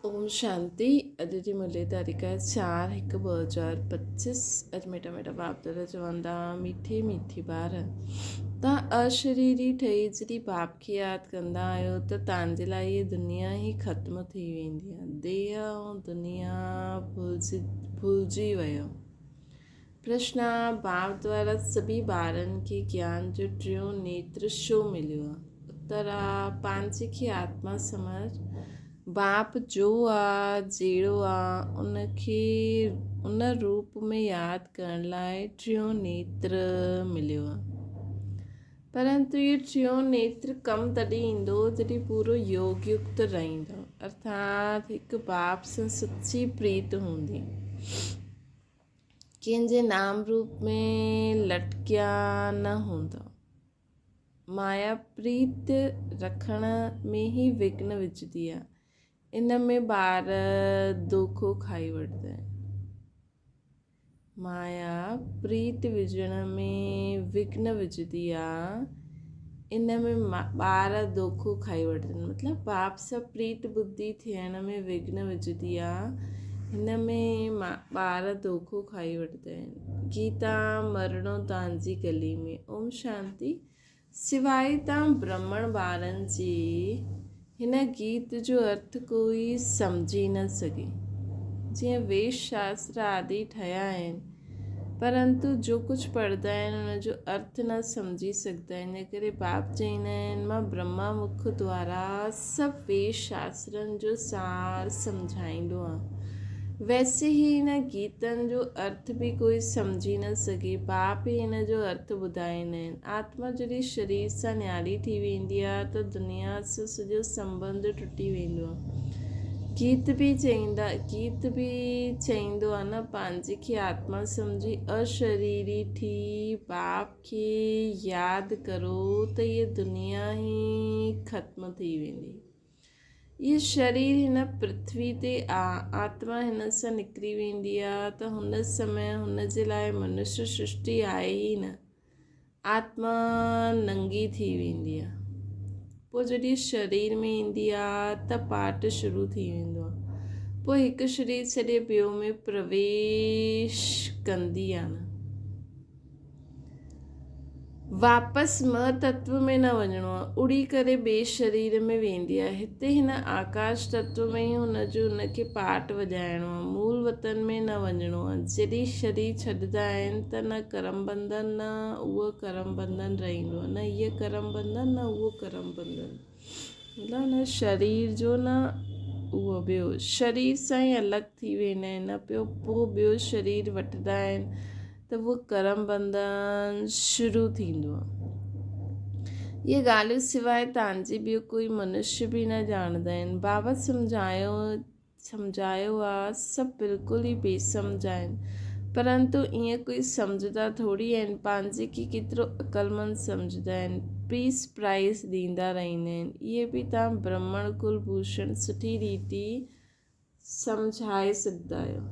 ओम शांति। अॼु जी मुरली तारीख़ आहे 4/1/2025। अॼु मिटा बाप दादा चवंदा मीठी मीठी ॿार, तव्हां अशरीरी ठही जॾहिं बाप खे यादि कंदा आहियो त तव्हांजे लाइ इहा दुनिया ई ख़त्म थी वेंदी आहे। देह ऐं दुनिया भुलिजी वियो। प्रश्न: बाप द्वारा सभी ॿारनि खे ज्ञान जो टियों नेत्र छो मिलियो आहे? उत्तर आहे, पंहिंजे खे आत्मा समझ बाप जो आहे जहिड़ो आहे उनखे उन रूप में यादि करण लाइ टियों नेत्र मिलियो आहे। परंतु इहो टियों नेत्र कमु तॾहिं ईंदो जॾहिं पूरो योग युक्त रहंदो, अर्थात हिकु बाप सां सची प्रीत हूंदी, कंहिंजे नाम रूप में लटकिया न हूंदा। माया प्रीत रखण में ई विघ्न विझंदी आहे। इन में ॿार दोखो खाई वठंदा आहिनि। माया प्रीत विझण में विघ्न विझंदी आहे। इन में ॿार दोखो खाई वठंदा आहिनि, मतिलबु बाप सां प्रीत बुद्धि थियण में विघ्न विझंदी आहे। हिन में ॿार दोखो खाई वठंदा आहिनि। गीता मरणो तव्हांजी गली में। ओम शांति। सिवाइ तव्हां ब्राह्मण ॿारनि जे हिन गीत जो अर्थ कोई सम्झी न सघे। जीअं वेद शास्त्र आदि ठहिया आहिनि, परंतु जो कुझु पढ़ंदा आहिनि उनजो अर्थ न सम्झी सघंदा आहिनि। इन करे बाप चवंदा आहिनि, मां ब्रह्मा मुख द्वारा सभु वेद शास्त्रनि जो सार सम्झाईंदो आहियां। वैसे ही इन गीतनि जो अर्थ बि कोई सम्झी न सघे। बाप ई हिन जो अर्थ ॿुधाईंदा आहिनि। आत्मा जॾहिं शरीर सां न्यारी थी वेंदी आहे त दुनिया सां सॼो संबंध टुटी वेंदो आहे। गीत बि चईंदो आहे न, पंहिंजे खे आत्मा सम्झी अशरीरी थी बाप खे यादि करो त इहा दुनिया ई ख़त्म थी वेंदी। इहो शरीर हिन पृथ्वी ते आत्मा हिन सां निकिरी वेंदी आहे त हुन समय हुन जे लाइ मनुष्य सृष्टि आहे ई न। आत्मा नंगी थी वेंदी आहे। पोइ जॾहिं शरीर में ईंदी आहे त पाठ शुरू थी वेंदो आहे। पोइ हिकु शरीर छॾे ॿियो में प्रवेश कंदी आहे न। वापसि तत्व में न वञिणो आहे, उड़ी करे ॿिए शरीर में वेंदी आहे। हिते हिन आकाश तत्व में ई हुनखे पाठ वॼाइणो आहे। मूल वतन में न वञिणो आहे। जॾहिं शरीर छॾंदा आहिनि त न करम बंधन न उहो करम बंधन रहंदो आहे, न इहे करम बंधन न उहो करम बंधन, मतिलबु न शरीर जो न उहो ॿियो शरीर सां ई अलॻि थी वेंदा आहिनि। न पोइ ॿियो शरीर वठंदा आहिनि त उहो करम बंधन शुरू थींदो आहे। इहे ॻाल्हियूं सवाइ तव्हांजी ॿियो कोई मनुष्य बि न ॼाणंदा आहिनि। बाबा सम्झायो आहे सभु बिल्कुलु ई बेसम्झ आहिनि, परंतु ईअं कोई सम्झंदा थोरी आहिनि। पंहिंजे खे केतिरो अक़लमंद सम्झंदा आहिनि। पीस प्राइज़ ॾींदा रहंदा आहिनि। इहे बि तव्हां ब्राह्मण कुलभूषण सुठी रीति सम्झाए सघंदा आहियो।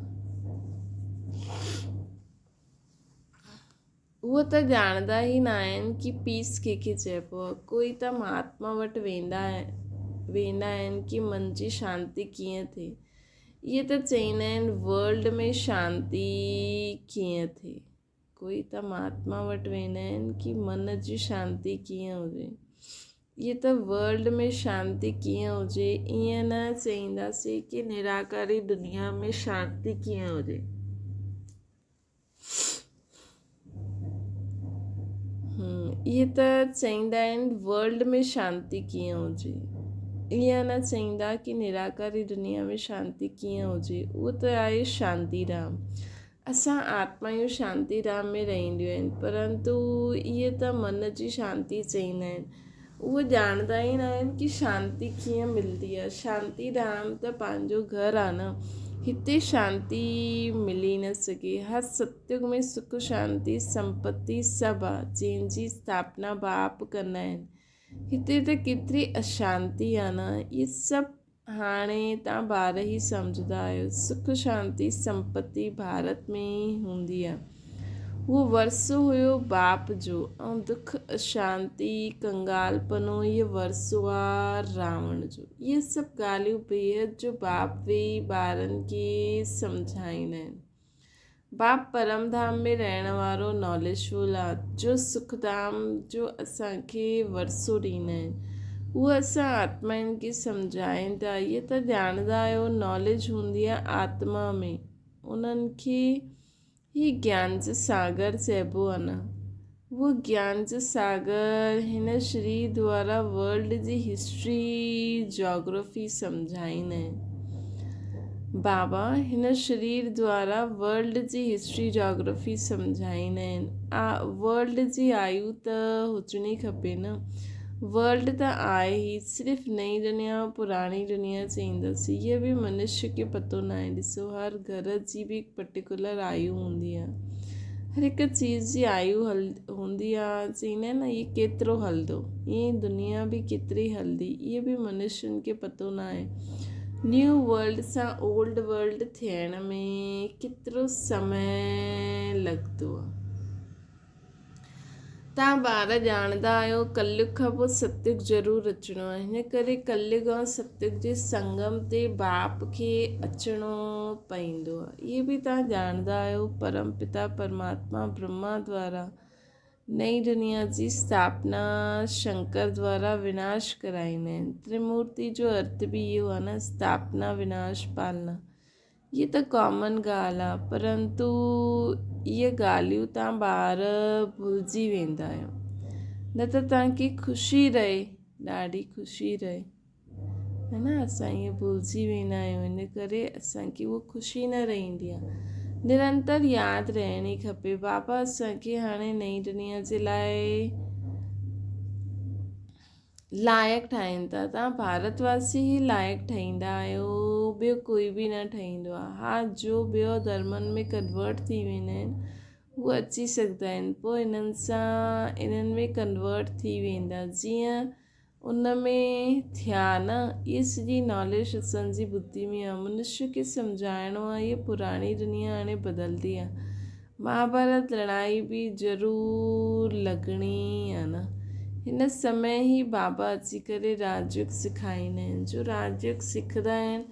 उहो त ॼाणंदा ई न आहिनि कि पीस कंहिंखे चइबो आहे। कोई त महात्मा वटि वेंदा आहिनि कि मन जी शांती कीअं थिए। इहे त चवंदा आहिनि वर्ल्ड में शांती कीअं थिए। कोई त महात्मा वटि वेंदा आहिनि कि मन जी शांती कीअं हुजे। इहे त वर्ल्ड में शांती कीअं हुजे, ईअं न चईंदासीं कि निराकारी दुनिया में शांती कीअं हुजे। इहे त चईंदा आहिनि वर्ल्ड में शांती कीअं हुजे, ईअं न चईंदा कि निराकारी दुनिया में शांती कीअं हुजे। उहो त आहे शांतीधाम। असां आत्मायूं शांतीधाम में रहंदियूं आहिनि, परंतु इहे त मन जी शांती चईंदा आहिनि। उहे ॼाणंदा ई न आहिनि कि शांती कीअं मिलंदी आहे। शांतीधाम त पंहिंजो घरु आहे न, हिते शांती मिली न सघे। हर सतयुग में सुख शांती संपत्ति सभु आहे, जंहिंजी स्थापना बाप कंदा आहिनि। हिते त केतिरी अशांती आहे न। इहे सभु हाणे तव्हां ॿार ई सम्झंदा आहियो। सुख शांती संपत्ति भारत में ई हूंदी आहे। उहो वरसो हुयो बाप जो, ऐं दुख अशांति कंगालपनो इहो वरसो आहे रावण जो। इहे सभु ॻाल्हियूं बेहद जो बाप वेही ॿारनि खे सम्झाईंदा आहिनि। बाप परमधाम में रहण वारो नॉलेजफुल आहे, जो सुखधाम जो असांखे वरसो ॾींदा आहिनि। उहे असां आत्माउनि खे सम्झाइनि था। इहे त ॼाणंदा आहियो नॉलेज हूंदी आहे आत्मा में, उन्हनि खे ही ज्ञान जो सागर चइबो आहे न। उहो ज्ञान जो सागर हिन शरीर द्वारा वर्ल्ड जी हिस्ट्री जोग्राफी सम्झाईंदा आहिनि। बाबा हिन शरीर द्वारा वर्ल्ड जी हिस्ट्री जोग्राफी सम्झाईंदा आहिनि। वर्ल्ड जी आयु त हुजणी खपे न। वर्ल्ड त आहे ई, सिर्फ़ु नई दुनिया पुराणी दुनिया चईंदसि, इहा बि मनुष्य खे पतो न आहे। ॾिसो, हर घर जी बि हिकु पर्टिकुलर आयु हूंदी आहे, हर हिकु चीज़ जी आयु हूंदी आहे। चईंदा आहिनि न, इहे केतिरो हलंदो, ईअं दुनिया बि केतिरी हलंदी, इहे बि मनुष्यनि खे पतो न आहे। न्यू वर्ल्ड सां ओल्ड वर्ल्ड थियण में केतिरो समय लॻंदो आहे। तव्हां ॿार ॼाणंदा आहियो कलयुग खां पोइ सतयुग ज़रूरु अचिणो आहे। हिन करे कलयुग ऐं सतयुग जे संगम ते बाप खे अचिणो पवंदो आहे। इहे बि तव्हां ॼाणंदा आहियो परम पिता परमात्मा ब्रह्मा द्वारा नई दुनिया जी स्थापना शंकर द्वारा विनाश कराईंदा आहिनि। त्रिमूर्ति जो अर्थ बि इहो आहे न, स्थापना विनाश पालना। ये त कॉमन ॻाल्हि आहे, परंतु इहे ॻाल्हियूं तव्हां ॿार भुलिजी वेंदा आहियो। न त तव्हांखे ख़ुशी रहे, ॾाढी ख़ुशी रहे, है न। असां ईअं भुलिजी वेंदा आहियूं, इन करे असांखे उहा ख़ुशी न रहंदी आहे। निरंतर यादि रहणी खपे। बाबा असांखे हाणे नई दुनिया जे लाइ लाइक़ु ठाहिनि था। तव्हां भारतवासी ई लाइक़ु ठाहींदा आहियो, ॿियो कोई बि न ठाहींदो आहे। हा, जो ॿियो धर्मनि में कन्वर्ट थी वेंदा आहिनि उहे अची सघंदा आहिनि, पोइ इन्हनि में कन्वर्ट थी वेंदा। जीअं उन में थिया न, इहा सॼी नॉलेज असांजी बुद्धि में आहे। मनुष्य खे सम्झाइणो आहे, इहा पुराणी दुनिया हाणे बदिलंदी आहे। महाभारत लड़ाई बि ज़रूरु लॻणी आहे न। हिन समय ई बाबा अची करे राजयोग सेखारींदा आहिनि। जो राजयोग सिखंदा आहिनि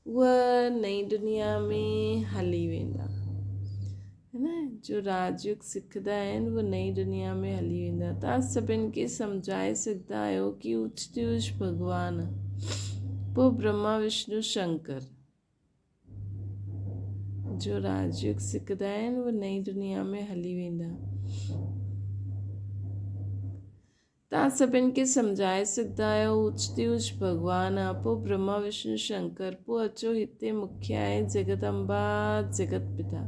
उहा नई दुनिया में हली वेंदा, है न। जो राजयोग सिखंदा आहिनि उहा नई दुनिया में हली वेंदा। तव्हां सभिनि खे सम्झाए सघंदा आहियो कि उच भॻवानु, पोइ ब्रह्मा विष्णु शंकर, जो राजयोग सिखंदा आहिनि उहा नई दुनिया में हली वेंदा। तव्हां सभिनि खे सम्झाए सघंदा आहियो उच भॻवानु आहे, पोइ ब्रह्मा विष्णु शंकर, पोइ अचो हिते मुख्य आहे जगदम्बा जगत पिता।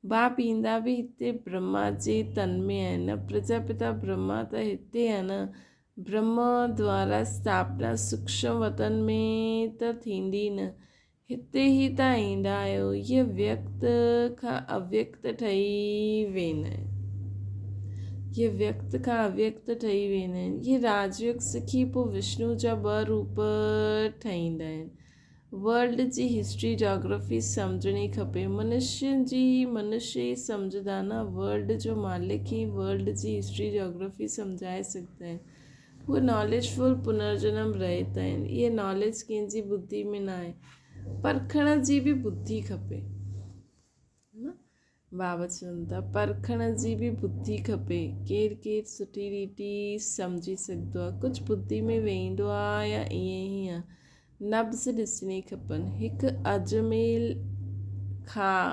बाप ईंदा बि हिते ब्रह्मा जे तन में आहिनि। प्रजापिता ब्रह्मा त हिते आहे न। ब्रह्मा द्वारा स्थापना सूक्ष्म वतन में त थींदी न, हिते ई तव्हां ईंदा आहियो। इहे व्यक्त खां अव्यक्त ठही वेंदा आहिनि। ये व्यक्त खां अव्यक्त ठही वेंदा आहिनि। ये राजयोग सिखी पोइ विष्णु जा 2 रूप ठाहींदा आहिनि। वर्ल्ड जी हिस्ट्री जोग्राफी सम्झणी खपे। मनुष्य ई सम्झंदा न। वर्ल्ड जो मालिक ई वर्ल्ड जी हिस्ट्री जोग्राफी सम्झाए सघंदा आहिनि। उहे नॉलेजफुल पुनर्जन्म रहता आहिनि। इहे नॉलेज कंहिंजी बुद्धि में न आहे, परखण जी बि बुद्धि खपे। बाबा चवनि था परखण जी बि बुद्धि खपे। केरु सुठी रीति सम्झी सघंदो आहे, कुझु बुद्धि में वेंदो आहे या ईअं ई आहे। नब्ज़ ॾिसणी खपनि। हिकु अजमेर खां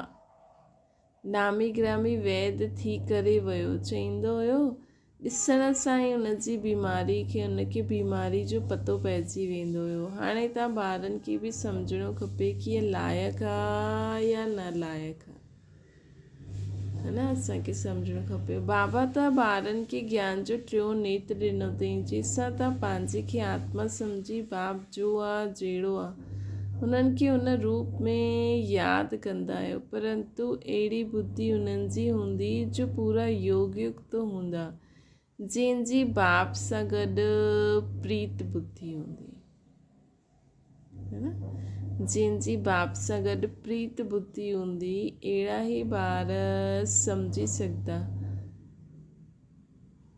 नामी ग्रामी वैद्य थी करे वियो, चईंदो हुयो ॾिसण सां ई उनजी बीमारी खे उनखे बीमारी जो पतो पइजी वेंदो हुयो। हाणे तव्हां ॿारनि खे बि सम्झणो खपे कि इहा लाइक़ु आहे या न लाइक़ु आहे, है न। असांखे सम्झणो खपे। बाबा त ॿारनि खे ज्ञान जो 3 नेत्र ॾिनो अथई, जंहिंसां तव्हां पंहिंजे खे आत्मा सम्झी बाप जो आहे जहिड़ो आहे उन्हनि खे उन रूप में यादि कंदा आहियो। परंतु अहिड़ी बुद्धि उन्हनि जी हूंदी जो पूरा योग युक्त हूंदा, जंहिंजी बाप सां गॾु प्रीत बुद्धि हूंदी, है न। जंहिंजी बाप सां गॾु प्रीत बुद्धि हूंदी, अहिड़ा ई ॿार सम्झी सघंदा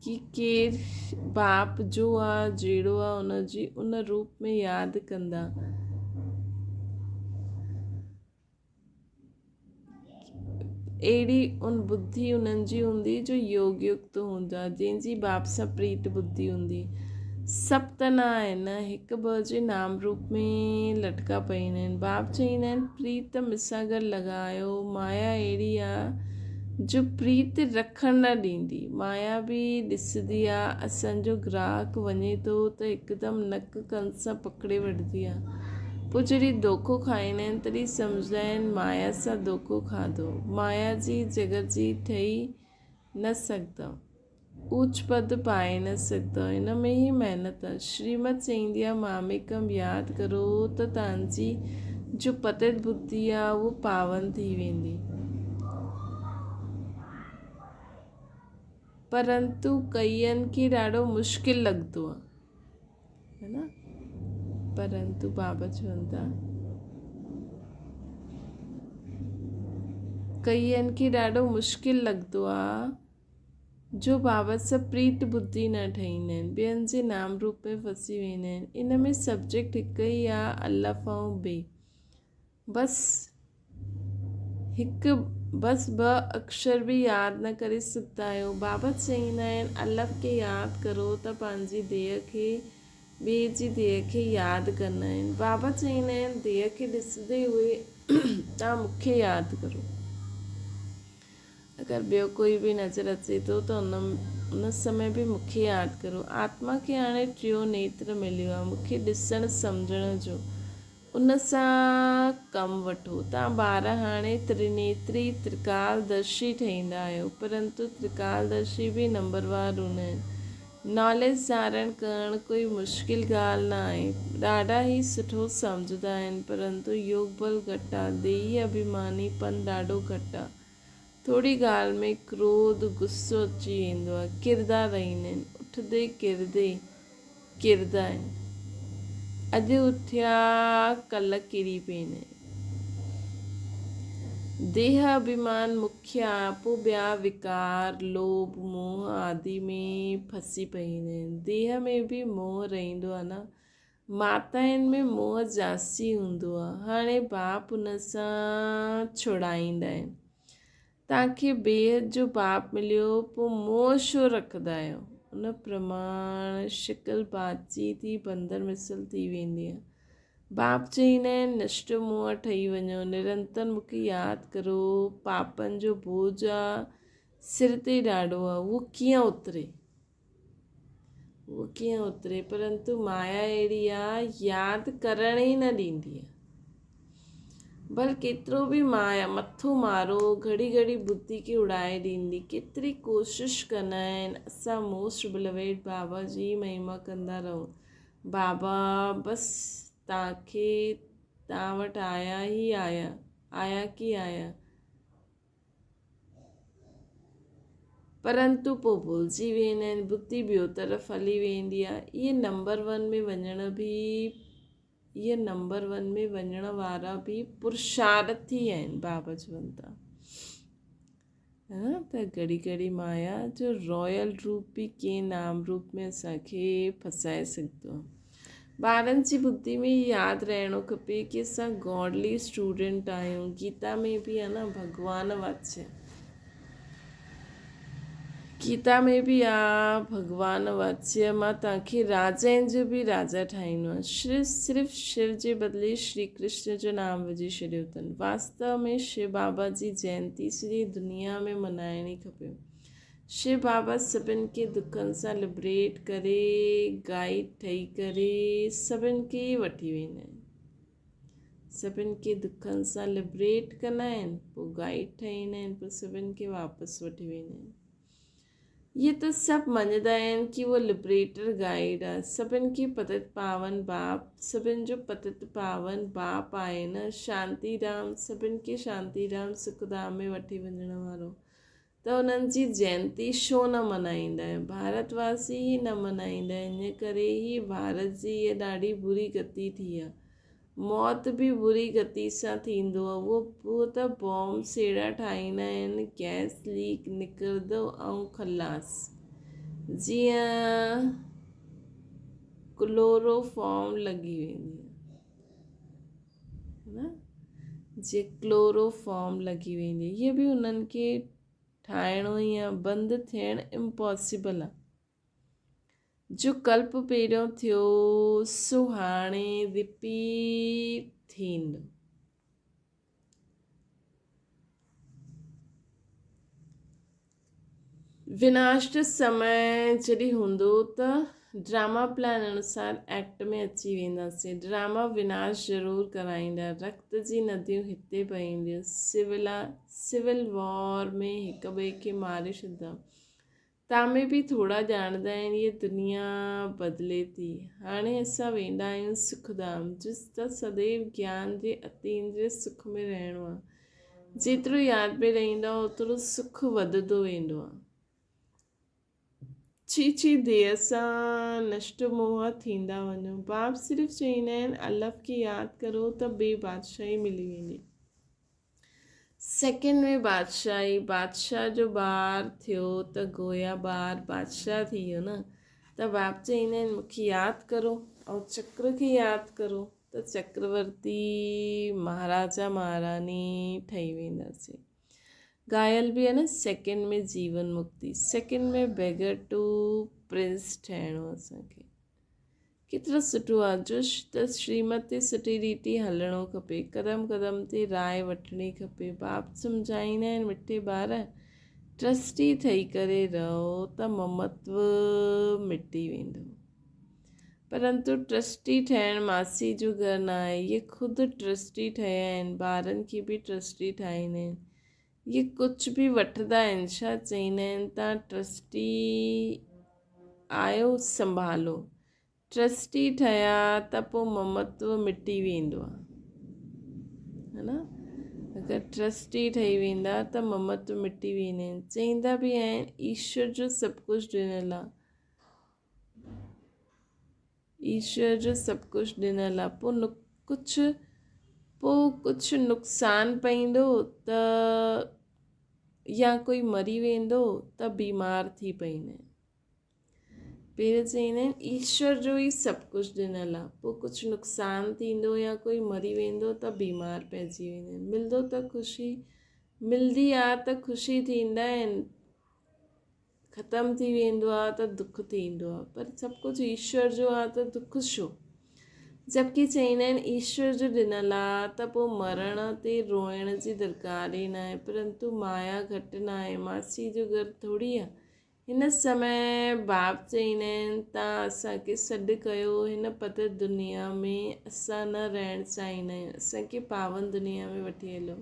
कि केरु बाप जो आहे, जहिड़ो आहे, उनजी उन रूप में यादि कंदा। अहिड़ी उन बुद्धि उन्हनि जी हूंदी जो योग युक्त हूंदा, जंहिंजी बाप सां प्रीत बुद्धि हूंदी। सभु त न आहिनि, हिकु ॿ जे नाम रूप में लटका पईंदा आहिनि। बाप चईंदा आहिनि प्रीत मूंसां गॾु लॻायो। माया अहिड़ी आहे जो प्रीत रखणु न ॾींदी। माया बि ॾिसंदी आहे, असांजो ग्राहक वञे थो त हिकदमि नक कन सां पकिड़े वठंदी आहे। पोइ जॾहिं धोखो खाईंदा आहिनि तॾहिं सम्झंदा आहिनि माया सां धोखो खाधो। माया जी जगत जी ठही न सघंदा, ऊच पद पाए न सघंदा। हिन में ई महिनत आहे। श्रीमत चईंदी आहे मामेकम यादि करो त तव्हांजी जो पतित बुद्धि आहे उहो पावन थी वेंदी। परंतु कईअनि खे ॾाढो मुश्किल लॻंदो आहे, है न। परंतु बाबा चवनि था कईअनि खे ॾाढो मुश्किल लॻंदो आहे जो बाबा सां प्रीत बुद्धि न ठाहींदा आहिनि, ॿियनि जे नाम रूप में फसी वेंदा आहिनि। इन में सब्जेक्ट हिकु ई आहे, अल्लाह ऐं बे। बस ॿ अक्षर बि यादि न करे सघंदा आहियो। बाबा चईंदा आहिनि अल्लाह खे यादि करो त पंहिंजी देह खे, ॿिए जी देह खे यादि कंदा आहिनि। बाबा चईंदा आहिनि देह खे ॾिसंदे हुए तव्हां मूंखे यादि करो। अगरि ॿियो कोई बि नज़र अचे थो त उन समय बि मूंखे यादि करो। आत्मा खे हाणे टियों नेत्र मिलियो आहे, मूंखे ॾिसणु सम्झण जो। उन सां कमु वठो। तव्हां ॿार हाणे त्रिनेत्री त्रिकालदर्शी ठहींदा आहियो, परंतु त्रिकालदर्शी बि नंबरवार हूंदा आहिनि। नॉलेज धारण करणु कोई मुश्किल ॻाल्हि न आहे। ॾाढा ई सुठो सम्झंदा आहिनि, परंतु योग बल घटि आहे। देही अभिमानीपन ॾाढो घटि आहे। थोरी ॻाल्हि में क्रोध गुस्सो अची वेंदो आहे। किरंदा रहंदा आहिनि, उथंदे किरंदा आहिनि। अॼु उथिया कल्ह किरी पवंदा आहिनि। देह अभिमान मुख्य आहे, पोइ ॿिया विकार लोभ मोह आदि में फसी पवंदा आहिनि। देह में बि मोह रहंदो आहे न। माताउनि में मोह जास्ती हूंदो आहे। हाणे बाप उन सां छुड़ाईंदा आहिनि। तव्हांखे बेहद जो बाप मिलियो, पोइ मोह छो रखंदा आहियो। उन प्रमाण शिकल बातचीत ई बंदर मिसल थी वेंदी आहे। बाप चईंदा आहिनि नष्ट मोह ठही वञो, निरंतर मूंखे यादि करो। पापनि जो बोझ आहे, सिर ते ॾाढो आहे, उहो कीअं उतरे। परंतु माया अहिड़ी आहे, यादि करण ई न ॾींदी आहे। भल केतिरो बि माया मथो मारो, घड़ी घड़ी बुद्धि खे उड़ाए ॾींदी। केतिरी कोशिशि कंदा आहिनि। असां मोस्ट बिलवेड बाबा जी महिमा कंदा रहूं। बाबा बसि तव्हां वटि आया की आया, परंतु पोइ भुलिजी वेंदा आहिनि। बुद्धि ॿियो तरफ़ हली वेंदी आहे। इहे नंबर वन में वञण वारा बि पुरुषार्थी आहिनि। बाबा चवनि था त घड़ी घड़ी माया जो रॉयल रूप बि कंहिं नाम रूप में असांखे फसाए सघंदो आहे। ॿारनि जी बुद्धि में यादि रहणो खपे कि असां गॉडली स्टूडेंट आहियूं। गीता में बि आहे न भगवान वाच्य, गीता में बि आहे भगवान वाच्य मां तव्हांखे राजाउनि जो बि राजा ठाहींदो आहे। सिर्फ़ु शिव जे बदिले श्री कृष्ण जो नाम विझी छॾियो अथनि। वास्तव में शिव बाबा जी जयंती सॼी दुनिया में मल्हाइणी खपे। शिव बाबा सभिनि खे दुखनि सां लिबरेट करे, गाइड ठही करे सभिनि खे वठी वेंदा आहिनि। सभिनि खे दुखनि सां लिबरेट कंदा आहिनि, पोइ गाइड ठाहींदा आहिनि, पोइ सभिनि खे वापसि वठी वेंदा आहिनि। ये त सभु मञंदा आहिनि कि उहो लिबरेटर गाइड आहे। सभिनि खे पतित पावन बाप, सभिनि जो पतित पावन बाप आहे न शांतीधाम। सभिनि खे शांतीधाम सुखधाम में वठी वञण वारो। त उन्हनि जी जयंती छो न मल्हाईंदा आहिनि। भारतवासी ई न मल्हाईंदा आहिनि। इन करे ई भारत जी इहा ॾाढी बुरी गति थी आहे। मौत बि बुरी गति सां थींदो आहे। उहो त बॉम्ब सेड़ा ठाहींदा आहिनि, गैस लीक निकिरंदो ऐं खलास। जीअं क्लोरोफॉर्म लॻी वेंदी आहे न, जीअं क्लोरोफॉर्म लॻी वेंदी, हीअ बि उन्हनि खे ठाहिणो ई आहे। बंदि थियणु इम्पॉसिबल आहे। जो कल्प पहिरियों थियो सो हाणे रिपीट थींदो। विनाश जो समय जॾहिं हूंदो त ड्रामा प्लान अनुसार एक्ट में अची वेंदासीं। ड्रामा विनाश ज़रूरु कराईंदा, रक्त जी नदियूं हिते पवंदियूं, सिविल वॉर में हिक ॿिए खे मारे छॾंदा। तव्हां बि थोरा ॼाणंदा आहिनि, इहा दुनिया बदिले थी। हाणे असां वेंदा आहियूं सुखधाम, जिस त सदैव ज्ञान जे अतीन्द्रिय सुख में रहणो आहे। जेतिरो यादि में रहंदा ओतिरो सुख वधंदो वेंदो आहे। छी देह सां नष्ट मोह थींदा वञो। बाप सिर्फ़ु चवंदा आहिनि अल्लाह खे यादि करो त ॿिए बादशाही मिली वेंदी। सेकेंड में बादशाह जो ॿारु थियो त गोया ॿारु बादशाह थी वियो न। त बाप चवंदा आहिनि मूंखे यादि करो ऐं चक्र खे यादि करो त चक्रवर्ती महाराजा महारानी ठही वेंदासीं। घायल बि आहे न, सेकेंड में जीवन मुक्ति, सेकेंड में बेगर टू प्रिंस ठहिणो असांखे। केतिरो सुठो आहे। जो त श्रीमत ते सुठी रीति हलणो खपे, क़दम क़दम ते राय वठणी खपे। बाप सम्झाईंदा आहिनि मिठे ॿार, ट्रस्टी ठही करे रहो त ममत्व मिटी वेंदो। परंतु ट्रस्टी ठहिणु मासी जो घर न आहे, इहे ख़ुदि ट्रस्टी ठहिया आहिनि, ॿारनि खे बि ट्रस्टी ठाहींदा आहिनि। इहे कुझु बि वठंदा आहिनि, छा चवंदा आहिनि तव्हां ट्रस्टी आहियो संभालो। ट्रस्टी ठहिया त पोइ ममत्व मिटी वेंदो आहे, है न। अगरि ट्रस्टी ठही वेंदा त ममत्व मिटी वेंदा आहिनि। चवंदा बि आहिनि ईश्वर जो सभु कुझु ॾिनल आहे, ईश्वर जो सभु कुझु ॾिनल आहे। पोइ कुझु नुक़सानु पवंदो त या कोई मरी वेंदो त बीमार थी पवंदा आहिनि। पहिरियों चवंदा आहिनि ईश्वर जो ई सभु कुझु ॾिनल आहे, पोइ कुझु नुक़सानु थींदो या कोई मरी वेंदो त बीमार पइजी वेंदा आहिनि। मिलंदो त ख़ुशी मिलंदी आहे त ख़ुशी थींदा आहिनि, ख़तमु थी वेंदो आहे त दुख थींदो आहे। पर सभु कुझु ईश्वर जो आहे त दुख छो? जबकि चवंदा आहिनि ईश्वर जो ॾिनल आहे त पोइ मरण ते रोइण जी दरकार ई न आहे। परंतु माया घटि न आहे, मासी जो घर थोरी आहे। हिन समय बाप चवंदा आहिनि तव्हां असांखे सॾु कयो, हिन पत दुनिया में असां न रहणु चाहींदा आहियूं, असांखे पावन दुनिया में वठी हलो,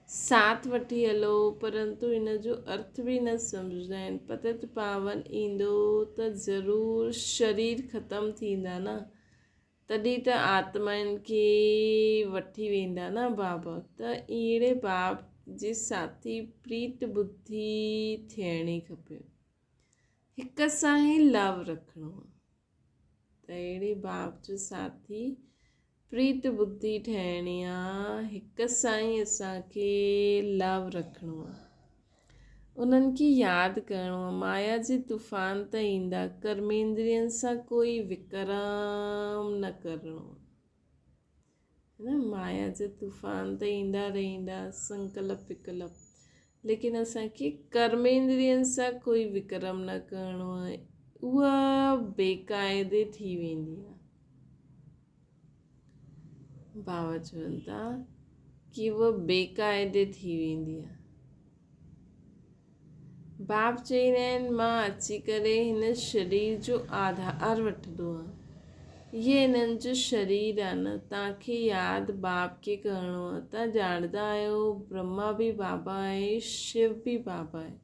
साथ वठी हलो। परंतु हिन जो अर्थ बि न सम्झंदा आहिनि। पतित पावन ईंदो त ज़रूरु शरीर ख़तमु थींदा न, तॾहिं त आत्माउनि खे वठी वेंदा न बाबा। त अहिड़े बाप जे साथी प्रीत बुद्धि थियणी खपे, हिक सां ई लव रखिणो आहे। त अहिड़े बाप जो साथी प्रीत बुद्धि ठहिणी आहे, हिक सां ई असांखे लव रखिणो आहे, उन्हनि खे यादि करिणो आहे। माया जे तूफ़ान त ईंदा, कर्मेंद्रियनि सां कोई विकरम न करिणो आहे, है न। माया जे तूफ़ान त ईंदा रहंदा, संकल्प विकल्प, लेकिन असांखे कर्मेंद्रियनि सां कोई विकरम न करिणो आहे। उहा बेक़ाइदे थी वेंदी आहे। बाबा चवनि था कि उहा बेक़ाइदे थी वेंदी आहे। बाप चवंदा आहिनि मां अची करे हिन शरीर जो आधार वठंदो आहे, इहे हिननि जो शरीर आहे न। तव्हांखे यादि बाप खे करिणो आहे। तव्हां ॼाणंदा आहियो ब्रह्मा बि बाबा आहे, शिव बि बाबा आहे।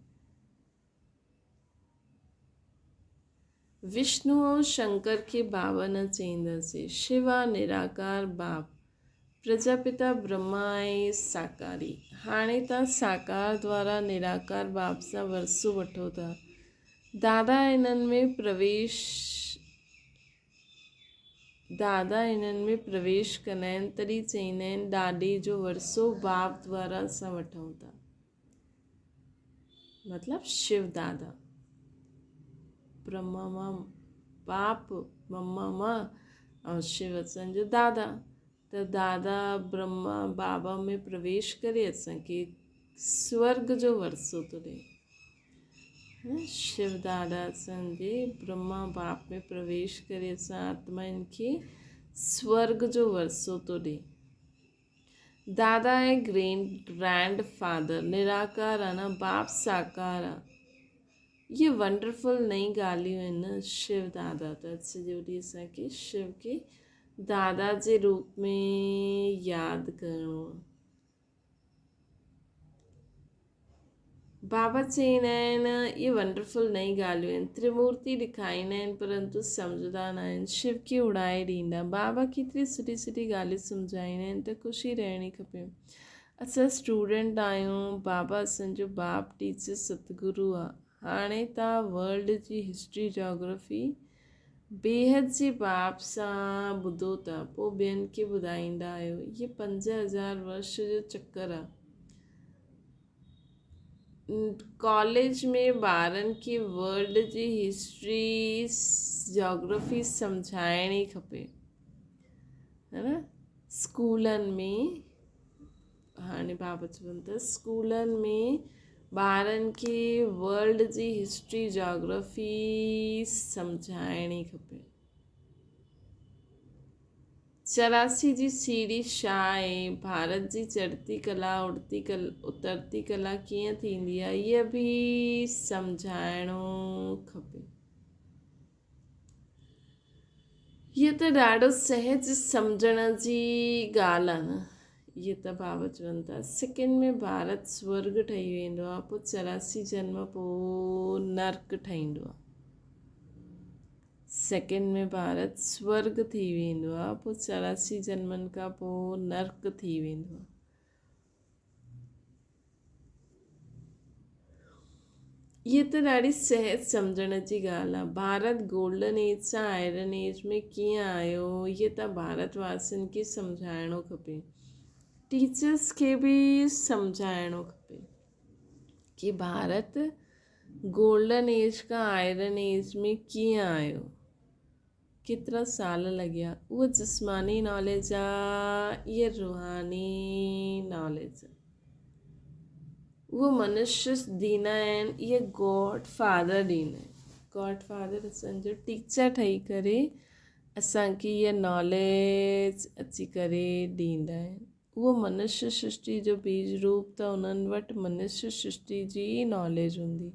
विष्णु ऐं शंकर खे बाबा न चईंदासीं। शिव आहे निराकार बाप, प्रजापिता ब्रह्मा आहे साकारी। हाणे तव्हां साकार द्वारा निराकार बाप सां वरसो वठो था। दादा हिननि में प्रवेश दादा इन्हनि में प्रवेश कंदा आहिनि तॾहिं चईंदा आहिनि ॾाॾे जो वरसो बाप द्वारा असां वठूं था, मतिलबु शिव दादा। ब्रह्मा मां बाप, मम्मा मां ऐं शिव असांजो दादा। त दादा ब्रह्मा बाबा में प्रवेश करे असांखे स्वर्ग जो वरसो थो ॾे। शिव दादा असांजे ब्रह्मा बाप में प्रवेश करे असां आत्माउनि खे स्वर्ग जो वरसो थो ॾे। दादा ऐं ग्रैंड फादर निराकार आहे न, बाप साकार आहे। ये वंडरफुल नई ॻाल्हियूं आहिनि शिव दादा। त अॼु जे ॾींहुं असांखे शिव खे दादा जे रूप में यादि करिणो आहे। बाबा चईंदा आहिनि इहे वंडरफुल नई ॻाल्हियूं आहिनि, त्रिमूर्ति ॾेखारींदा आहिनि परंतु सम्झंदा न आहिनि, शिव खे उड़ाए ॾींदा। बाबा केतिरी सुठी सुठी ॻाल्हियूं सम्झाईंदा आहिनि त ख़ुशी रहणी खपे। असां स्टूडेंट आहियूं, बाबा असांजो बाप टीचर सतगुरु आहे। हाणे तव्हां वर्ल्ड जी हिस्ट्री जोग्राफी बेहद जे बाप सां ॿुधो था, पोइ ॿियनि खे ॿुधाईंदा आहियो। इहे 5000 वर्ष जो चक्कर आहे। कॉलेज में ॿारनि खे वर्ल्ड जी हिस्ट्री जोग्राफी सम्झाइणी खपे, है न। स्कूलनि में हाणे बाबा चवनि था स्कूलनि में ॿारनि खे वर्ल्ड जी हिस्ट्री जोग्राफी सम्झाइणी खपे। 84 जी सीढ़ी छा आहे, भारत जी चढ़ती कला उतरती कला कीअं थींदी आहे, इहा बि सम्झाइणो खपे। हीअ त ॾाढो सहज सम्झण जी ॻाल्हि आहे न। इहे त बाबा चवनि था सेकेंड में भारत स्वर्ग ठही वेंदो आहे, पोइ 84 जन्म पोइ नर्क ठहींदो आहे। सेकेंड में भारत स्वर्ग थी वेंदो आहे, पोइ 84 जन्मनि खां पोइ नर्क थी वेंदो आहे। इहा त ॾाढी सहज सम्झण जी ॻाल्हि आहे। भारत गोल्डन एज सां आयरन एज में कीअं आयो, इहे त भारतवासियुनि खे सम्झाइणो खपे। टीचर्स खे बि सम्झाइणो खपे कि भारत गोल्डन एज खां आयरन एज में कीअं आयो, केतिरा साल लॻिया। उहा जिस्मानी नॉलेज आहे, इहा रूहानी नॉलेज आहे। उहो मनुष्य ॾींदा आहिनि, इहे गॉड फादर ॾींदा आहिनि। गॉड फादर असांजो टीचर ठही करे असांखे इहा नॉलेज अची करे ॾींदा आहिनि। उहो मनुष्य सृष्टि जो बीज रूप त उन्हनि वटि मनुष्य सृष्टि जी नॉलेज हूंदी।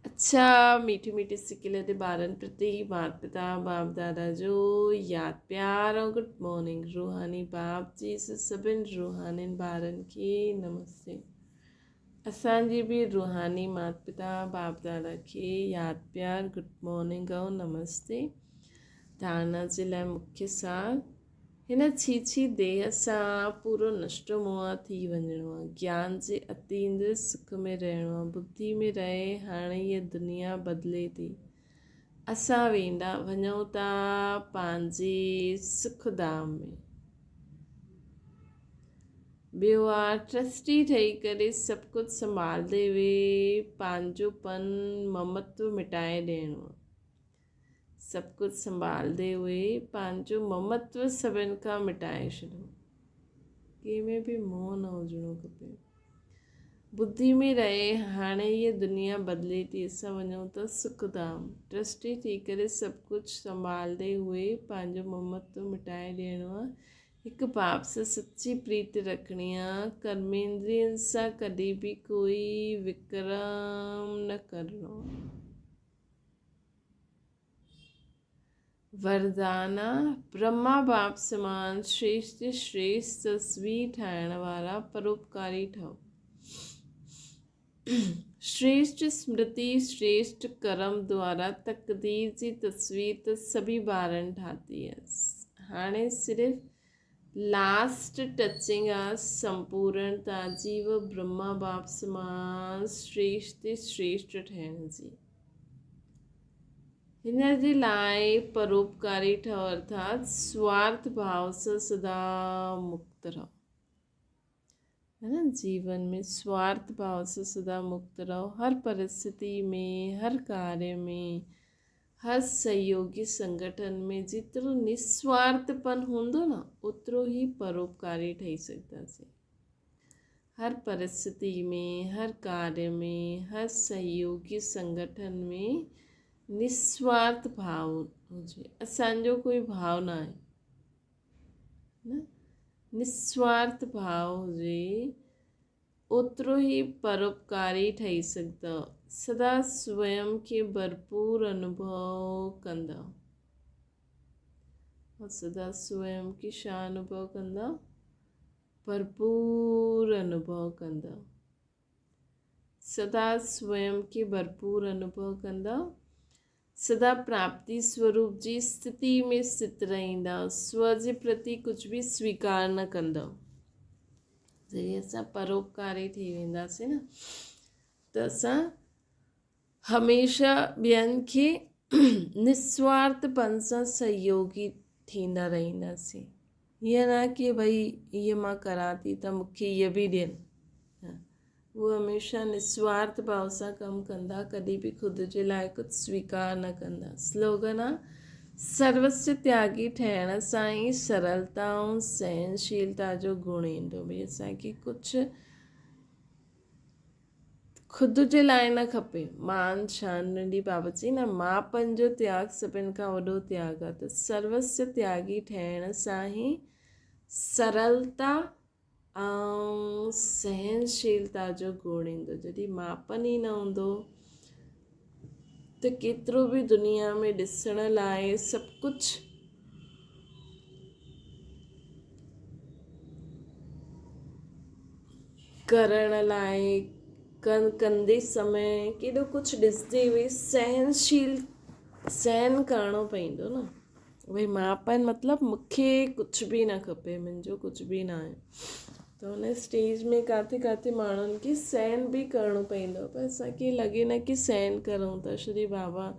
अच्छा, मीठी मीठी सिकिल ते ॿारनि प्रति माता पिता बाप दादा जो यादि प्यार ऐं गुड मॉर्निंग। रूहानी बाप जी सभिनि रूहानी ॿारनि खे नमस्ते। असांजी बि रूहानी माता पिता बाप दादा खे यादि प्यार गुड मॉर्निंग ऐं नमस्ते। धारणा जे लाइ मुख्य सार, हिन छीछी देह सां पूरो नष्टो मोह थी वञिणो आहे। ज्ञान जे अतींद्र सुख में रहणो आहे। बुद्धि में रहे हाणे हीअ दुनिया बदिले थी। असां वञूं था पंहिंजे सुखधाम में। ॿियो आहे ट्रस्टी ठही करे सभु कुझु संभालंदे हुए पंहिंजोपन ममत्व मिटाए ॾियणो आहे। सभु कुझु संभालंदे हुए पंहिंजो ममत्व सभिनि खां मिटाए छॾियो। कंहिंमें बि मोह न हुजिणो खपे। बुद्धि में रहे हाणे हीअ दुनिया बदिले थी। असां वञूं था सुखधाम। ट्रस्टी थी करे सभु कुझु संभालंदे हुए पंहिंजो ममत्व मिटाए ॾियणो आहे। हिकु बाप सां सच्ची प्रीति रखणी आहे। कर्मेंद्रियनि सां कॾहिं बि कोई विक्रम न करिणो। वरदाना ब्रह्मा बाप समान श्रेष्ठ श्रेष्ठ तस्वीर ठाहिण वारा परोपकारी ठहो। श्रेष्ठ स्मृति श्रेष्ठ कर्म द्वारा तकदीर जी तस्वीर त सभी ॿारनि ठाही आहे। हाणे सिर्फ़ु लास्ट टचिंग आहे संपूर्णता जी, व ब्रह्मा बाप समान श्रेष्ठ श्रेष्ठ ठहण जी। हिन जे लाइ परोपकारी ठहो अर्थात स्वार्थ भाव से सदा मुक्त रहो, है ना। जीवन में स्वार्थ भाव से सदा मुक्त रहो, हर परिस्थिति में, हर कार्य में, हर सहयोगी संगठन में जितरो निस्वार्थपन होंदो ना उतरो ही परोपकारी ठही सकदासीं। हर परिस्थिति में, हर कार्य में, हर सहयोगी संगठन में निस्वार्थ भाव हुजे, असांजो कोई भाव ना आहे न, निस्वार्थ भाव हुजे ओतिरो ही परोपकारी ठही सघंदा। सदा स्वयं खे भरपूर अनुभव कंदा, और सदा स्वयं की छा अनुभव कंदा, भरपूर अनुभव कंदा। सदा स्वयं के भरपूर अनुभव कंदा, सदा प्राप्ति स्वरूप जी स्थिति में स्थित रहींदा, स्व जे प्रति कुछ भी स्वीकार न कंदा। जॾहिं असां परोपकारी थी वेंदासीं न त असां हमेशह ॿियनि खे निस्वार्थपन सां सहयोगी थींदा रहींदासीं। हीअं न कि भई हीअ मां करां थी त मूंखे हीअ बि ॾियनि, वो हमेशा निस्वार्थ भाव सां कमु कंदा, कॾहिं बि ख़ुदि जे लाइ कुझु स्वीकार न कंदा। स्लोगन आहे सर्वस्व त्यागी ठहिण सां ई सरलता ऐं सहनशीलता जो गुण ईंदो। भई असांखे कुझु ख़ुदि जे लाइ न खपे, मान शान नंढी बाबति जी न, मापन जो त्याग सभिनि खां वॾो त्याग आहे। त सर्वस्व त्यागी ठहिण सां ई सरलता ऐं सहनशीलता जो गुण ईंदो। जॾहिं मापन ई न हूंदो त केतिरो बि दुनिया में ॾिसण लाइ सभु कुझु करण लाइ कंदे समय केॾो कुझु ॾिसंदे हुए सहन करिणो पवंदो न। भई मापन मतिलबु मूंखे कुझु बि न खपे, मुंहिंजो कुझु बि न आहे, त हुन स्टेज में किथे किथे माण्हुनि खे सहन बि करिणो पवंदो। पर असांखे लॻे न कि सहन करूं था। श्री बाबा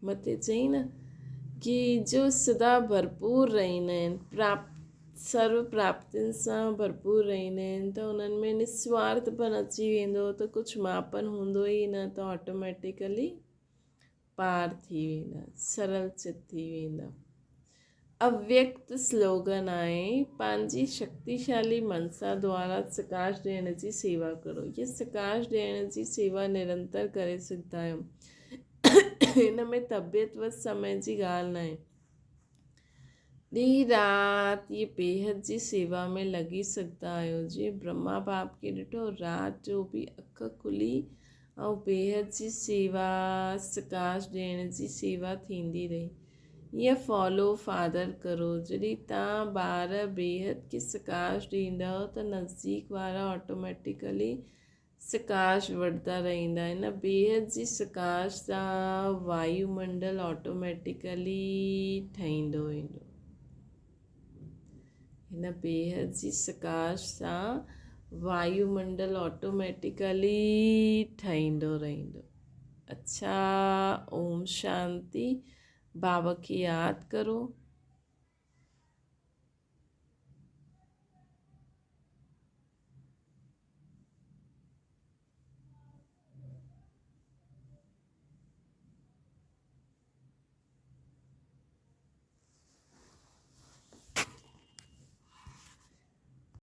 मथे चई न कि जो सदा भरपूर रहंदा आहिनि, सर्व प्राप्तियुनि सां भरपूर रहंदा आहिनि, त उन्हनि में निस्वार्थपन अची वेंदो, त कुझु मापन हूंदो ई न, त ऑटोमेटिकली पार थी वेंदा, सरल चित थी वेंदा। अव्यक्त स्लोगन आहे पंहिंजी शक्तिशाली मनसा द्वारा सकाश ॾियण जी सेवा करो। ये सकाश ॾियण जी सेवा निरंतर करे सघंदा आहियूं। हिन में तबियत व समय जी ॻाल्हि न आहे। ॾींहुं राति ये बेहद जी सेवा में लॻी सघंदा आहियो। जीअं ब्रह्मा बाप खे ॾिठो, राति जो बि अखि खुली ऐं बेहद जी सेवा, सकाश ॾियण जी सेवा थींदी रही। ईअं फॉलो फादर करो। जॾहिं तव्हां ॿार बेहद खे सकाश ॾींदव त नज़दीक वारा ऑटोमेटिकली सकाश वठंदा रहंदा। हिन बेहद जी सकाश सां वायुमंडल ऑटोमेटिकली ठहींदो वेंदो। हिन बेहद जी सकाश सां वायुमंडल ऑटोमेटिकली ठहींदो रहंदो। अच्छा, ओम शांति। बाबा की याद करो,